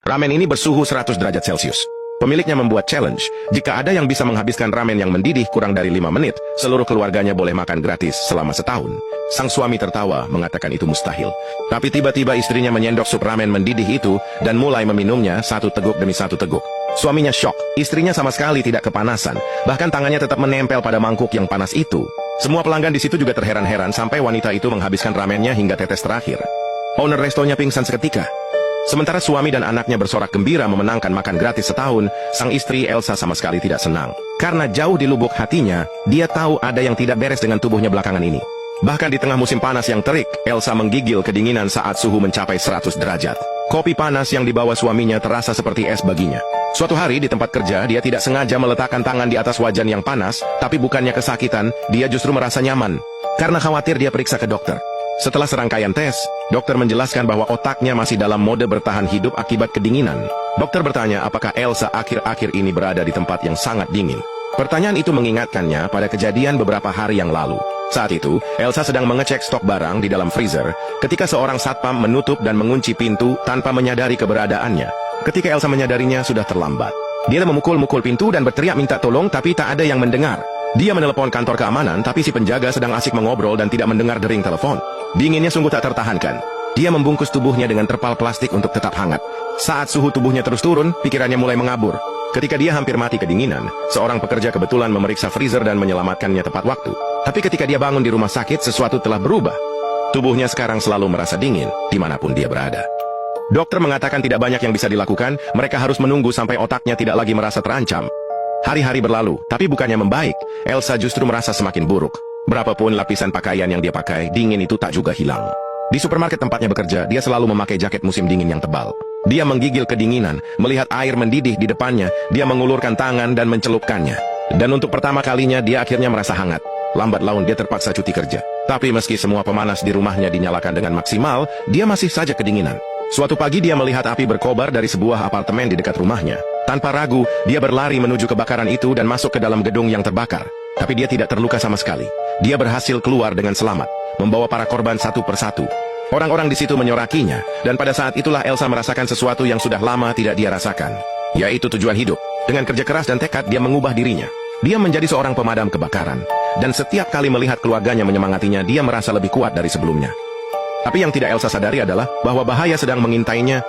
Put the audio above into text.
Ramen ini bersuhu 100 derajat Celcius. Pemiliknya membuat challenge, jika ada yang bisa menghabiskan ramen yang mendidih kurang dari 5 menit, seluruh keluarganya boleh makan gratis selama setahun. Sang suami tertawa, mengatakan itu mustahil. Tapi tiba-tiba istrinya menyendok sup ramen mendidih itu, dan mulai meminumnya satu teguk demi satu teguk. Suaminya syok, istrinya sama sekali tidak kepanasan, bahkan tangannya tetap menempel pada mangkuk yang panas itu. Semua pelanggan di situ juga terheran-heran sampai wanita itu menghabiskan ramennya hingga tetes terakhir. Owner restonya pingsan seketika. Sementara suami dan anaknya bersorak gembira memenangkan makan gratis setahun, sang istri Elsa sama sekali tidak senang. Karena jauh di lubuk hatinya, dia tahu ada yang tidak beres dengan tubuhnya belakangan ini. Bahkan di tengah musim panas yang terik, Elsa menggigil kedinginan saat suhu mencapai 100 derajat. Kopi panas yang dibawa suaminya terasa seperti es baginya. Suatu hari di tempat kerja, dia tidak sengaja meletakkan tangan di atas wajan yang panas, tapi bukannya kesakitan, dia justru merasa nyaman. Karena khawatir dia periksa ke dokter. Setelah serangkaian tes, dokter menjelaskan bahwa otaknya masih dalam mode bertahan hidup akibat kedinginan. Dokter bertanya apakah Elsa akhir-akhir ini berada di tempat yang sangat dingin. Pertanyaan itu mengingatkannya pada kejadian beberapa hari yang lalu. Saat itu, Elsa sedang mengecek stok barang di dalam freezer, ketika seorang satpam menutup dan mengunci pintu tanpa menyadari keberadaannya. Ketika Elsa menyadarinya, sudah terlambat. Dia memukul-mukul pintu dan berteriak minta tolong, tapi tak ada yang mendengar. Dia menelepon kantor keamanan, tapi si penjaga sedang asik mengobrol dan tidak mendengar dering telepon. Dinginnya sungguh tak tertahankan. Dia membungkus tubuhnya dengan terpal plastik untuk tetap hangat. Saat suhu tubuhnya terus turun, pikirannya mulai mengabur. Ketika dia hampir mati kedinginan, seorang pekerja kebetulan memeriksa freezer dan menyelamatkannya tepat waktu. Tapi ketika dia bangun di rumah sakit, sesuatu telah berubah. Tubuhnya sekarang selalu merasa dingin, dimanapun dia berada. Dokter mengatakan tidak banyak yang bisa dilakukan, mereka harus menunggu sampai otaknya tidak lagi merasa terancam. Hari-hari berlalu, tapi bukannya membaik, Elsa justru merasa semakin buruk. Berapapun lapisan pakaian yang dia pakai, dingin itu tak juga hilang. Di supermarket tempatnya bekerja, dia selalu memakai jaket musim dingin yang tebal. Dia menggigil kedinginan, melihat air mendidih di depannya, dia mengulurkan tangan dan mencelupkannya. Dan untuk pertama kalinya, dia akhirnya merasa hangat. Lambat laun dia terpaksa cuti kerja. Tapi meski semua pemanas di rumahnya dinyalakan dengan maksimal, dia masih saja kedinginan. Suatu pagi dia melihat api berkobar dari sebuah apartemen di dekat rumahnya. Tanpa ragu, dia berlari menuju kebakaran itu dan masuk ke dalam gedung yang terbakar. Tapi dia tidak terluka sama sekali. Dia berhasil keluar dengan selamat, membawa para korban satu persatu. Orang-orang di situ menyorakinya, dan pada saat itulah Elsa merasakan sesuatu yang sudah lama tidak dia rasakan, yaitu tujuan hidup. Dengan kerja keras dan tekad, dia mengubah dirinya. Dia menjadi seorang pemadam kebakaran, dan setiap kali melihat keluarganya menyemangatinya, dia merasa lebih kuat dari sebelumnya. Tapi yang tidak Elsa sadari adalah bahwa bahaya sedang mengintainya